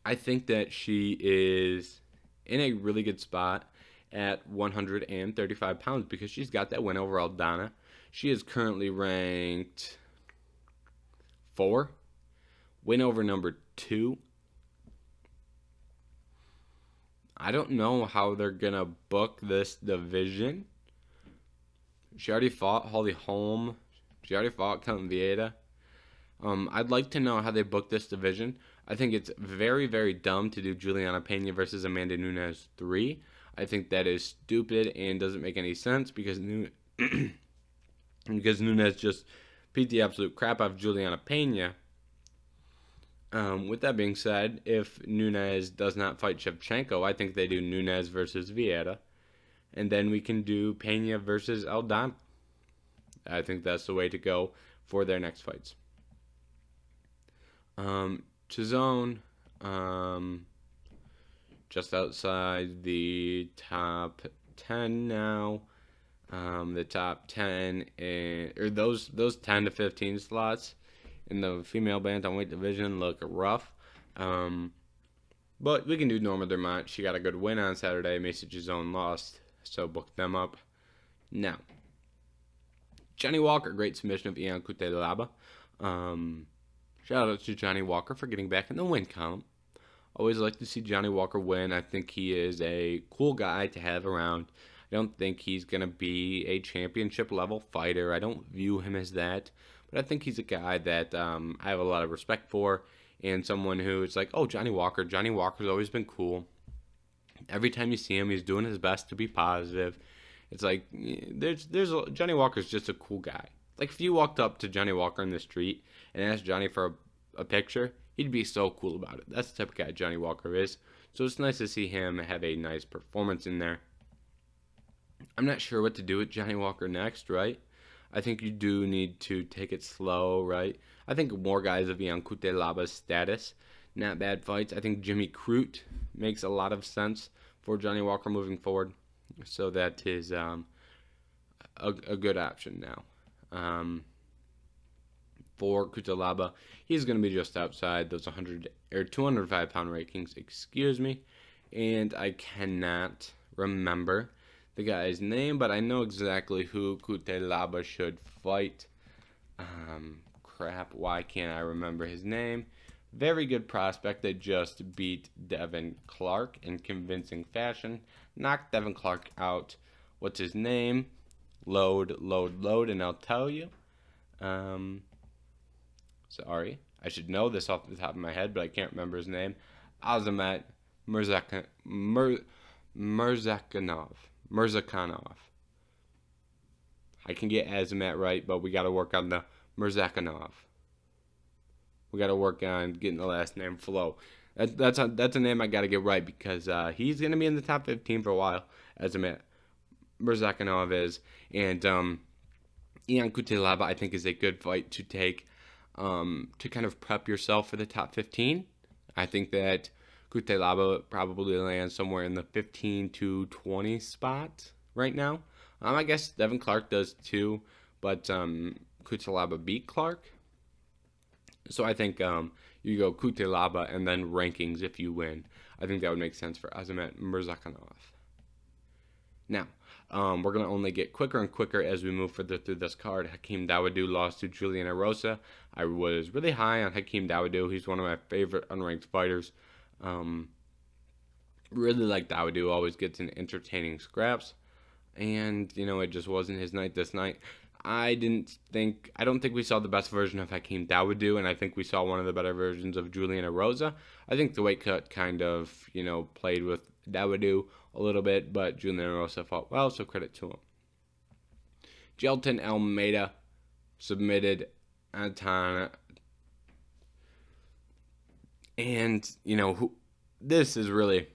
I think that she is in a really good spot at 135 pounds because she's got that win over Aldana. She is currently ranked 4, win over number 2. I don't know how they're going to book this division. She already fought Holly Holm. She already fought Ketlin Vieira. I'd like to know how they book this division. I think it's very, very dumb to do Juliana Pena versus Amanda Nunes 3. I think that is stupid and doesn't make any sense because because Nunes just beat the absolute crap out of Juliana Pena. With that being said, if Nunes does not fight Shevchenko, I think they do Nunes versus Vieira. And then we can do Pena versus Aldana. I think that's the way to go for their next fights. Chazone, just outside the top 10 now. The top 10, or those 10 to 15 slots in the female bantamweight division look rough. But we can do Norma Dermott. She got a good win on Saturday. Macy Chazone lost, so book them up. Now, Johnny Walker, great submission of Ian Cutelaba. Shout out to Johnny Walker for getting back in the win column. Always like to see Johnny Walker win. I think he is a cool guy to have around. I don't think he's going to be a championship level fighter. I don't view him as that. But I think he's a guy that I have a lot of respect for. And someone who is like, oh, Johnny Walker. Johnny Walker's always been cool. Every time you see him, he's doing his best to be positive. It's like, Johnny Walker's just a cool guy. Like, if you walked up to Johnny Walker in the street and asked Johnny for a picture, he'd be so cool about it. That's the type of guy Johnny Walker is. So it's nice to see him have a nice performance in there. I'm not sure what to do with Johnny Walker next, right? I think you do need to take it slow, right? I think more guys of Ian Cutelaba's status, not bad fights. I think Jimmy Crute makes a lot of sense for Johnny Walker moving forward. So that is a good option now. For Cutelaba, he's going to be just outside those 205 pound rankings, excuse me. And I cannot remember the guy's name, but I know exactly who Cutelaba should fight. Crap, why can't I remember his name? Very good prospect that just beat Devin Clark in convincing fashion. Knocked Devin Clark out. What's his name? Load, and I'll tell you. Sorry, I should know this off the top of my head, but I can't remember his name. Azamat Mirzakhanov. I can get Azamat right, but we got to work on the Mirzakhanov. We got to work on getting the last name flow. That's a name I got to get right because he's going to be in the top 15 for a while, Azamat Mirzakhanov is. And Ian Cutelaba, I think, is a good fight to take to kind of prep yourself for the top 15. I think that Cutelaba probably lands somewhere in the 15 to 20 spot right now. I guess Devin Clark does too, but Cutelaba beat Clark. So I think you go Cutelaba and then rankings if you win. I think that would make sense for Azamat Mirzakhanov. Now, we're going to only get quicker and quicker as we move further through this card. Hakeem Dawodu lost to Julian Erosa. I was really high on Hakeem Dawodu. He's one of my favorite unranked fighters. Really like Dawodu. Always gets in entertaining scraps. And, it just wasn't his night this night. I don't think we saw the best version of Hakeem Dawodu, and I think we saw one of the better versions of Julian Erosa. I think the weight cut kind of, played with Dawodu a little bit, but Julian Erosa fought well, so credit to him. Jailton Almeida submitted Antana. And, this is really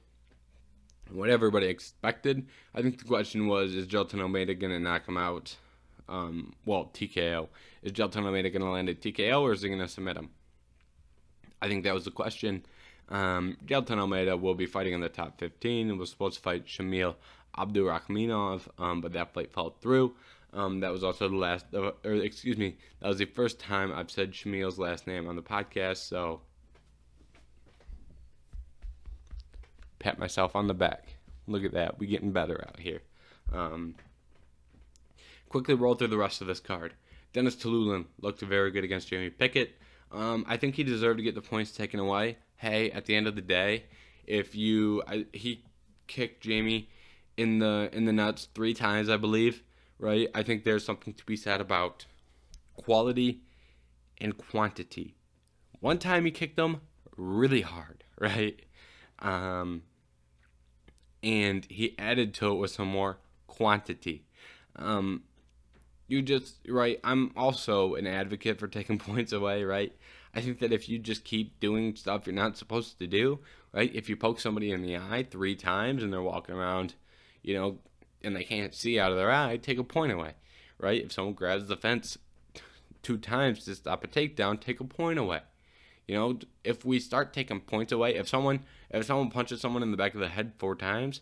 what everybody expected. I think the question was, is Jailton Almeida going to knock him out? TKO. Is Jailton Almeida going to land a TKO, or is he going to submit him? I think that was the question. Jailton Almeida will be fighting in the top 15 and was supposed to fight Shamil Abdurakhmanov, but that fight fell through. That was also that was the first time I've said Shamil's last name on the podcast, so pat myself on the back. Look at that. We getting better out here. Quickly roll through the rest of this card. Dennis Tululin looked very good against Jamie Pickett. I think he deserved to get the points taken away. Hey, at the end of the day, he kicked Jamie in the nuts 3 times, I believe, right? I think there's something to be said about quality and quantity. One time he kicked him really hard, right? And he added to it with some more quantity. Right, I'm also an advocate for taking points away, right? I think that if you just keep doing stuff you're not supposed to do, right? If you poke somebody in the eye 3 times and they're walking around, and they can't see out of their eye, take a point away, right? If someone grabs the fence 2 times to stop a takedown, take a point away. If we start taking points away, if someone punches someone in the back of the head 4 times,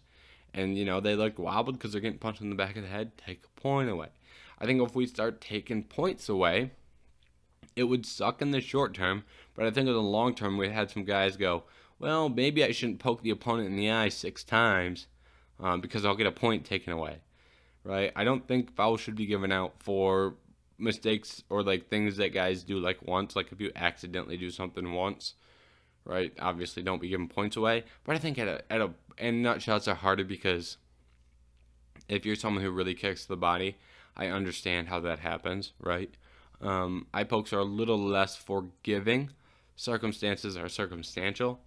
and they look wobbled because they're getting punched in the back of the head, take a point away. I think if we start taking points away, it would suck in the short term, but I think in the long term, we had some guys go, well, maybe I shouldn't poke the opponent in the eye 6 times because I'll get a point taken away, right? I don't think fouls should be given out for mistakes or things that guys do once. If you accidentally do something once, right? Obviously, don't be giving points away. But I think and nut shots are harder because if you're someone who really kicks the body, I understand how that happens, right? Eye pokes are a little less forgiving. Circumstances are circumstantial.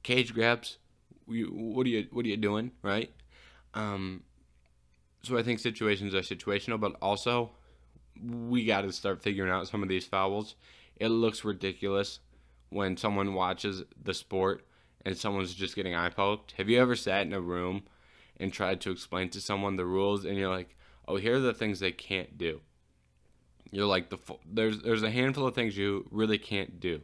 Cage grabs, what are you doing, right? So I think situations are situational, but also we got to start figuring out some of these fouls. It looks ridiculous when someone watches the sport and someone's just getting eye poked. Have you ever sat in a room and tried to explain to someone the rules, and you're like, oh, here are the things they can't do. You're like, there's a handful of things you really can't do.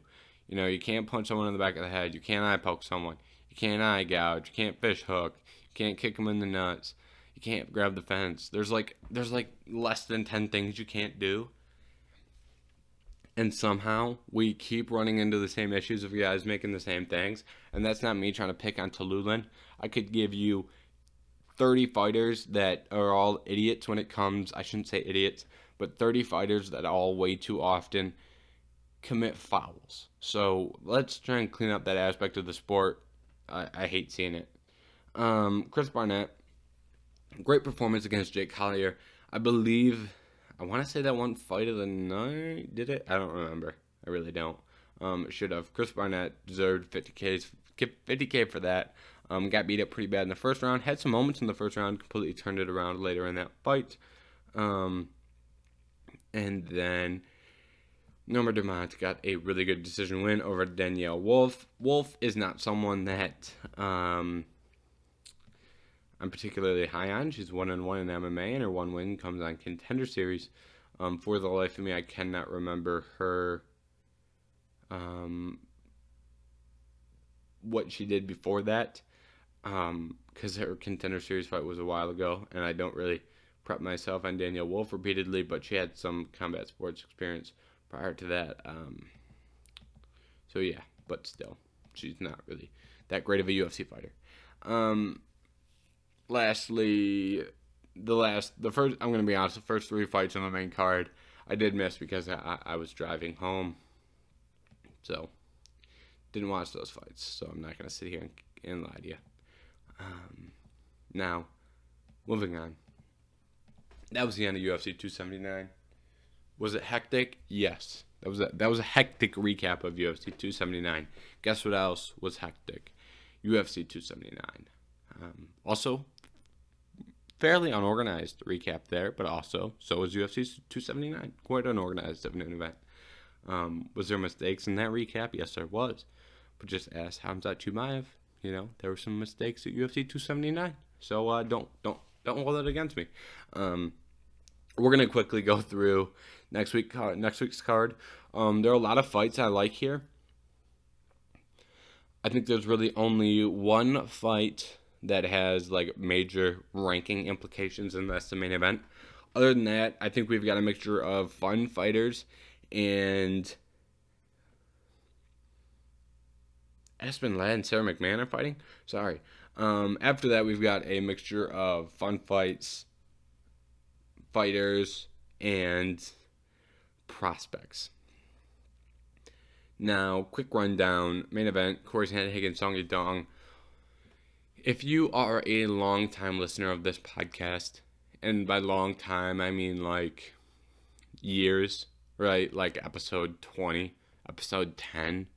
You can't punch someone in the back of the head. You can't eye poke someone. You can't eye gouge. You can't fish hook. You can't kick them in the nuts. You can't grab the fence. There's less than 10 things you can't do. And somehow we keep running into the same issues of guys making the same things. And that's not me trying to pick on Tululin. I could give you 30 fighters that are all idiots when it comes, I shouldn't say idiots, but 30 fighters that all way too often commit fouls. So let's try and clean up that aspect of the sport. I hate seeing it. Chris Barnett, great performance against Jake Collier. I want to say that one fight of the night, did it? I don't remember. I really don't. Should have. Chris Barnett deserved 50K for that. Got beat up pretty bad in the first round. Had some moments in the first round. Completely turned it around later in that fight. And then Norma Dumont got a really good decision win over Danielle Wolf. Wolf is not someone that I'm particularly high on. She's 1-1 in MMA, and her one win comes on Contender Series. For the life of me, I cannot remember her what she did before that, because her Contender Series fight was a while ago, and I don't really prep myself on Danielle Wolf repeatedly, but she had some combat sports experience prior to that. So yeah, but still, she's not really that great of a UFC fighter. Lastly, I'm going to be honest, the first 3 fights on the main card, I did miss because I was driving home. So, didn't watch those fights. So, I'm not going to sit here and lie to you. Now, moving on. That was the end of UFC 279. Was it hectic? Yes. That was a hectic recap of UFC 279. Guess what else was hectic? UFC 279. Also, fairly unorganized recap there, but also so was UFC 279. Quite unorganized of an event. Was there mistakes in that recap? Yes, there was. But just ask Khamzat Chimaev. There were some mistakes at UFC 279. So don't hold that against me. We're gonna quickly go through next week's card. There are a lot of fights I like here. I think there's really only one fight that has like major ranking implications, and that's the main event. Other than that, I think we've got a mixture of fun fighters and Aspen Ladd and Sarah McMahon are fighting. Sorry. After that, we've got a mixture of fun fighters, and prospects. Now, quick rundown. Main event, Cory Sandhagen, Song Yadong. If you are a long-time listener of this podcast, and by long time, I mean like years, right? Like episode 20, episode 10.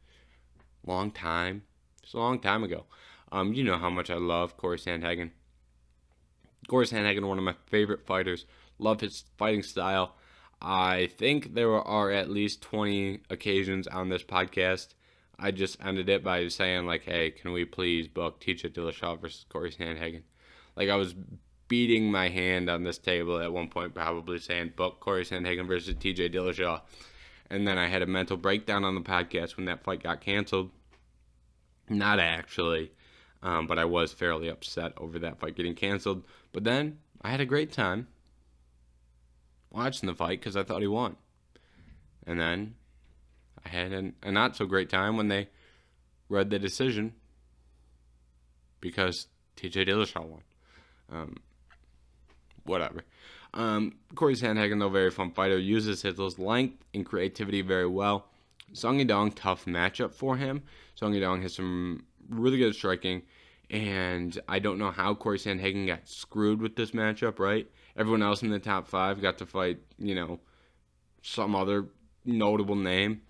Long time. It's a long time ago. You know how much I love Cory Sandhagen. Cory Sandhagen, one of my favorite fighters. Love his fighting style. I think there are at least 20 occasions on this podcast. I just ended it by saying, like, hey, can we please book TJ Dillashaw versus Cory Sandhagen? Like, I was beating my hand on this table at one point, probably saying, book Cory Sandhagen versus TJ Dillashaw. And then I had a mental breakdown on the podcast when that fight got canceled. Not actually, but I was fairly upset over that fight getting canceled. But then I had a great time watching the fight because I thought he won. And then I had a not so great time when they read the decision because TJ Dillashaw won. Whatever. Cory Sandhagen, though, very fun fighter, uses his length and creativity very well. Song Yadong, tough matchup for him. Song Yadong has some really good striking, and I don't know how Cory Sandhagen got screwed with this matchup, right? Everyone else in the top 5 got to fight, some other notable name,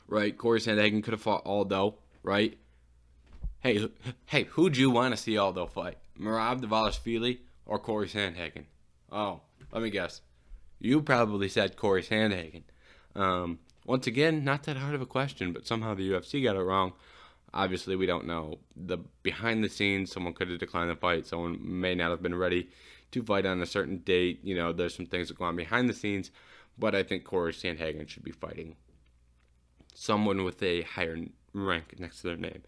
right? Cory Sandhagen could have fought Aldo, right? Hey, who'd you want to see Aldo fight? Merab Dvalishvili or Cory Sandhagen? Oh, let me guess. You probably said Cory Sandhagen. Once again, not that hard of a question, but somehow the UFC got it wrong. Obviously, we don't know. The behind the scenes, someone could have declined the fight. Someone may not have been ready to fight on a certain date. There's some things that go on behind the scenes, but I think Cory Sandhagen should be fighting someone with a higher rank next to their name.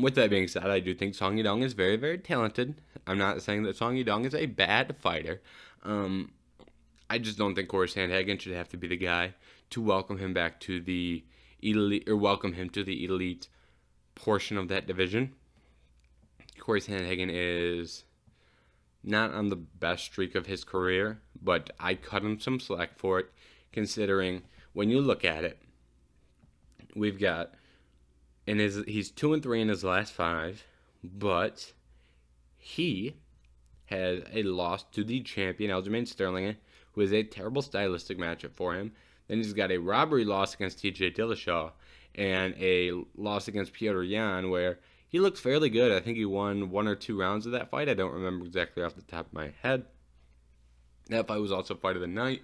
With that being said, I do think Song Yadong is very, very talented. I'm not saying that Song Yadong is a bad fighter. I just don't think Cory Sandhagen should have to be the guy to welcome him back to the elite, or welcome him to the elite portion of that division. Cory Sandhagen is not on the best streak of his career, but I cut him some slack for it, considering when you look at it, we've got he's 2-3 in his last 5, but he has a loss to the champion Aljamain Sterling, who is a terrible stylistic matchup for him. Then he's got a robbery loss against TJ Dillashaw and a loss against Petr Yan, where he looked fairly good. I think he won 1 or 2 rounds of that fight. I don't remember exactly off the top of my head. That fight was also fight of the night.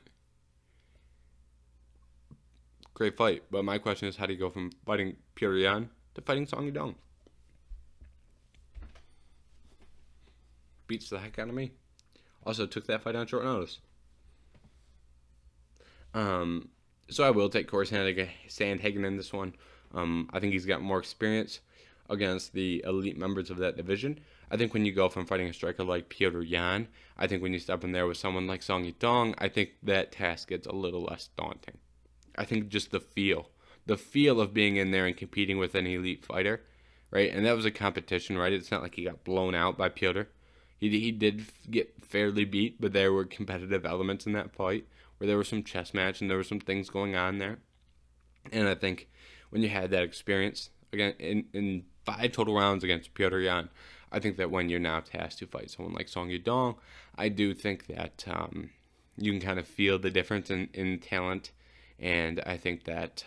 Great fight. But my question is, how do you go from fighting Petr Yan to fighting Song Yadong? Beats the heck out of me. Also took that fight on short notice. So I will take Cory Sandhagen in this one. I think he's got more experience against the elite members of that division. I think when you go from fighting a striker like Petr Yan, I think when you step in there with someone like Song Yadong, I think that task gets a little less daunting. I think just the feel of being in there and competing with an elite fighter, right? And that was a competition, right? It's not like he got blown out by Petr. He did get fairly beat, but there were competitive elements in that fight where there was some chess match and there were some things going on there. And I think when you had that experience, again, in 5 total rounds against Petr Yan, I think that when you're now tasked to fight someone like Song Yadong, I do think that you can kind of feel the difference in talent, and I think that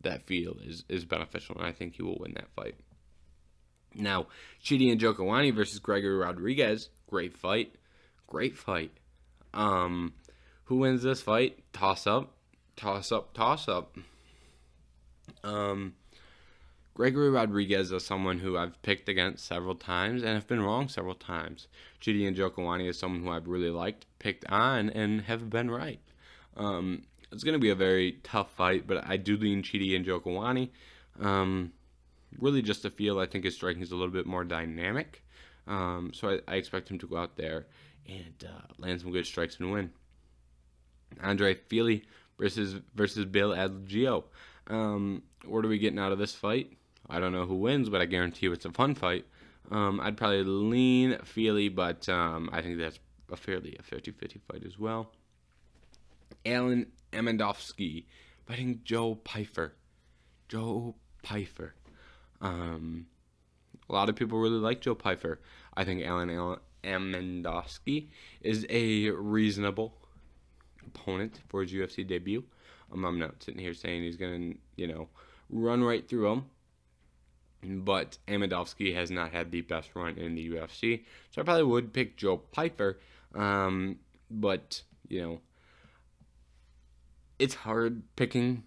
that feel is beneficial, and I think he will win that fight. Now, Chidi Njokuani versus Gregory Rodriguez, great fight. Great fight. Who wins this fight? Toss up. Toss up. Toss up. Gregory Rodriguez is someone who I've picked against several times and have been wrong several times. Chidi Njokuani is someone who I've really liked, picked on, and have been right. It's going to be a very tough fight, but I do lean Chidi Njokuani. Really just to feel, I think his striking is a little bit more dynamic. So I expect him to go out there and land some good strikes and win. Andre Fili versus Bill Adgio. What are we getting out of this fight? I don't know who wins, but I guarantee you it's a fun fight. I'd probably lean Fili, but I think that's a 50-50 fight as well. Alan Amandowski fighting Joe Pyfer. Joe Pyfer. A lot of people really like Joe Pyfer. I think Alan Amandowski is a reasonable opponent for his UFC debut. I'm not sitting here saying he's going to, run right through him. But Amandowski has not had the best run in the UFC. So I probably would pick Joe Pyfer. But, it's hard picking,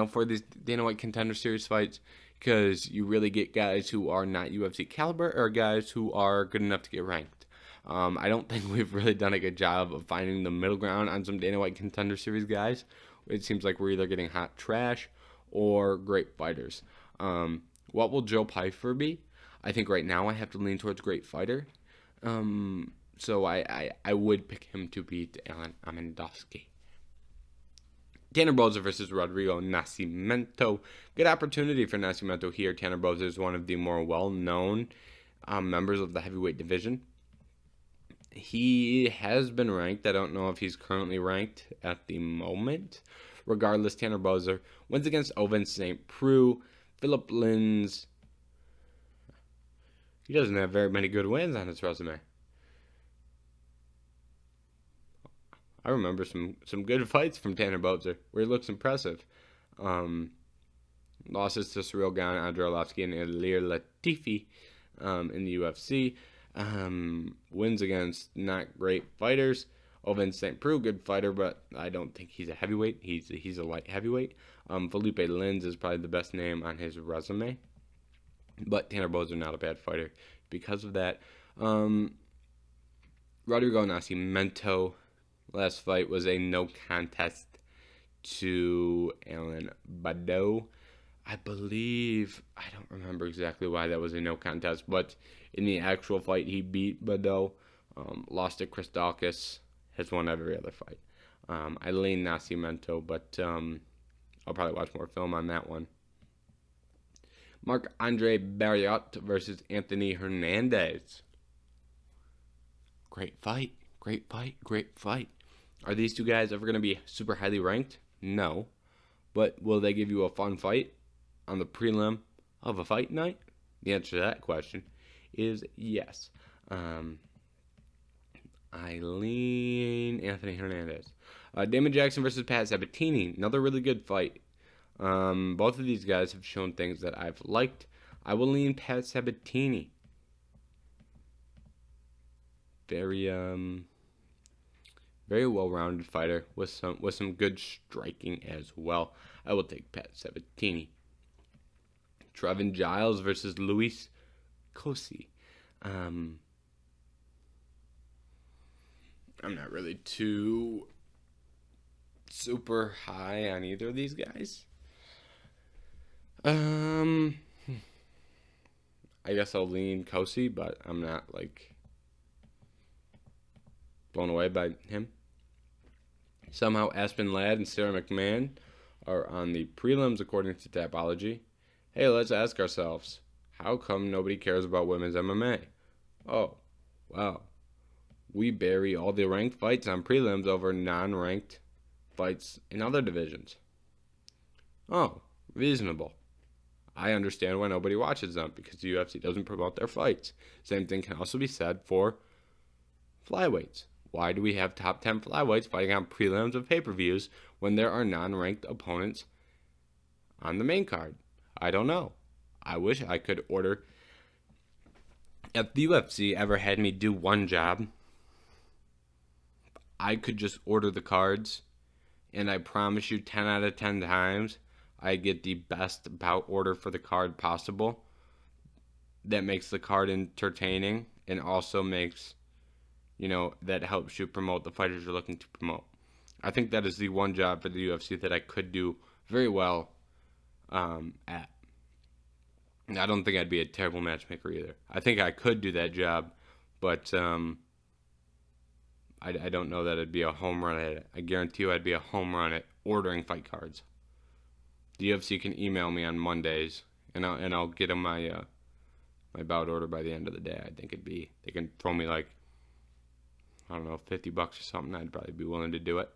for these Dana White Contender Series fights, because you really get guys who are not UFC caliber or guys who are good enough to get ranked. I don't think we've really done a good job of finding the middle ground on some Dana White Contender Series guys. It seems like we're either getting hot trash or great fighters. What will Joe Pyfer be? I think right now I have to lean towards great fighter. So I would pick him to beat Alan Amandowski. Tanner Boser versus Rodrigo Nascimento. Good opportunity for Nascimento here. Tanner Boser is one of the more well-known members of the heavyweight division. He has been ranked. I don't know if he's currently ranked at the moment. Regardless, Tanner Boser wins against Ovince St. Preux. Philip Lins. He doesn't have very many good wins on his resume. I remember some good fights from Tanner Boser where he looks impressive. Losses to Cyril Gane, Andrei Arlovski, and Ilir Latifi in the UFC. Wins against not great fighters. Ovince St. Preux, good fighter, but I don't think he's a heavyweight. He's a light heavyweight. Felipe Lins is probably the best name on his resume. But Tanner Boser not a bad fighter because of that. Rodrigo Nascimento. Last fight was a no contest to Alan Badeau. I believe, I don't remember exactly why that was a no contest, but in the actual fight, he beat Badeau, lost to Chris Dawkins, has won every other fight. I lean Nascimento, but I'll probably watch more film on that one. Marc-Andre Barriot versus Anthony Hernandez. Great fight. Are these two guys ever going to be super highly ranked? No. But will they give you a fun fight on the prelim of a fight night? The answer to that question is yes. I lean Anthony Hernandez. Damon Jackson versus Pat Sabatini. Another really good fight. Both of these guys have shown things that I've liked. I will lean Pat Sabatini. Very well-rounded fighter with some good striking as well. I will take Pat Sabatini. Trevin Giles versus Luis Cosi. I'm not really too super high on either of these guys. I guess I'll lean Cosi, but I'm not blown away by him. Somehow Aspen Ladd and Sarah McMahon are on the prelims according to Tapology. Hey, let's ask ourselves, how come nobody cares about women's MMA? Oh, wow. We bury all the ranked fights on prelims over non-ranked fights in other divisions. Oh, reasonable. I understand why nobody watches them, because the UFC doesn't promote their fights. Same thing can also be said for flyweights. Why do we have top 10 flyweights fighting on prelims of pay-per-views when there are non-ranked opponents on the main card? I don't know. I wish I could order. If the UFC ever had me do one job, I could just order the cards, and I promise you 10 out of 10 times I get the best bout order for the card possible that makes the card entertaining and also makes, that helps you promote the fighters you're looking to promote. I think that is the one job for the UFC that I could do very well at. I don't think I'd be a terrible matchmaker either. I think I could do that job, but I don't know that it'd be a home run at it. I guarantee you I'd be a home run at ordering fight cards. The UFC can email me on Mondays, and I'll get them my bout order by the end of the day. I think they can throw me like, I don't know, $50 or something. I'd probably be willing to do it.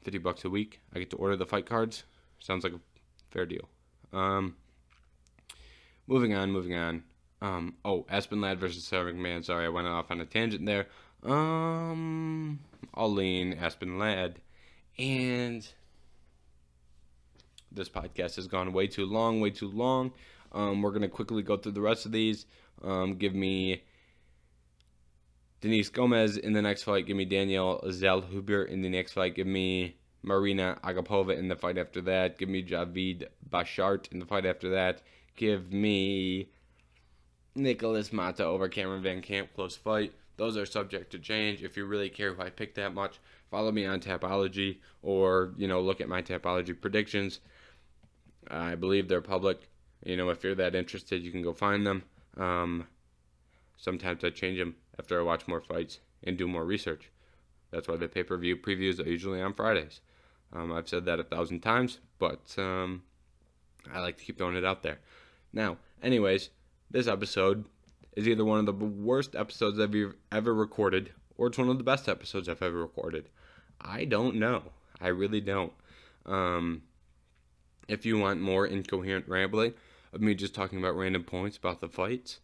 $50 a week. I get to order the fight cards. Sounds like a fair deal. Moving on. Aspen Ladd versus Sarah McMahon. Sorry, I went off on a tangent there. I'll lean Aspen Ladd. And this podcast has gone way too long. We're going to quickly go through the rest of these. Give me Denise Gomez in the next fight. Give me Danielle Zellhuber in the next fight. Give me Marina Agapova in the fight after that. Give me Javid Bashart in the fight after that. Give me Nicholas Mata over Cameron Van Camp. Close fight. Those are subject to change. If you really care who I pick that much, follow me on Tapology or, look at my Tapology predictions. I believe they're public. If you're that interested, you can go find them. Sometimes I change them after I watch more fights and do more research. That's why the pay-per-view previews are usually on Fridays. I've said that 1,000 times, but I like to keep throwing it out there. Now, anyways, this episode is either one of the worst episodes I've ever recorded, or it's one of the best episodes I've ever recorded. I don't know. I really don't. If you want more incoherent rambling of me just talking about random points about the fights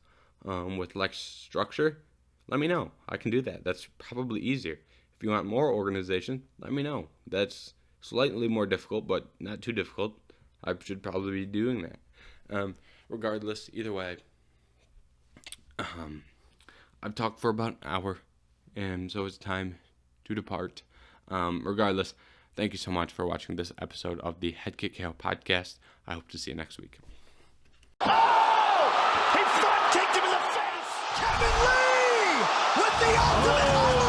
with less structure, let me know. I can do that. That's probably easier. If you want more organization, let me know. That's slightly more difficult, but not too difficult. I should probably be doing that. Regardless, either way, I've talked for about an hour, and so it's time to depart. Regardless, thank you so much for watching this episode of the Head Kick KO podcast. I hope to see you next week. Oh! He front kicked him in the face! Kevin Lee with the ultimate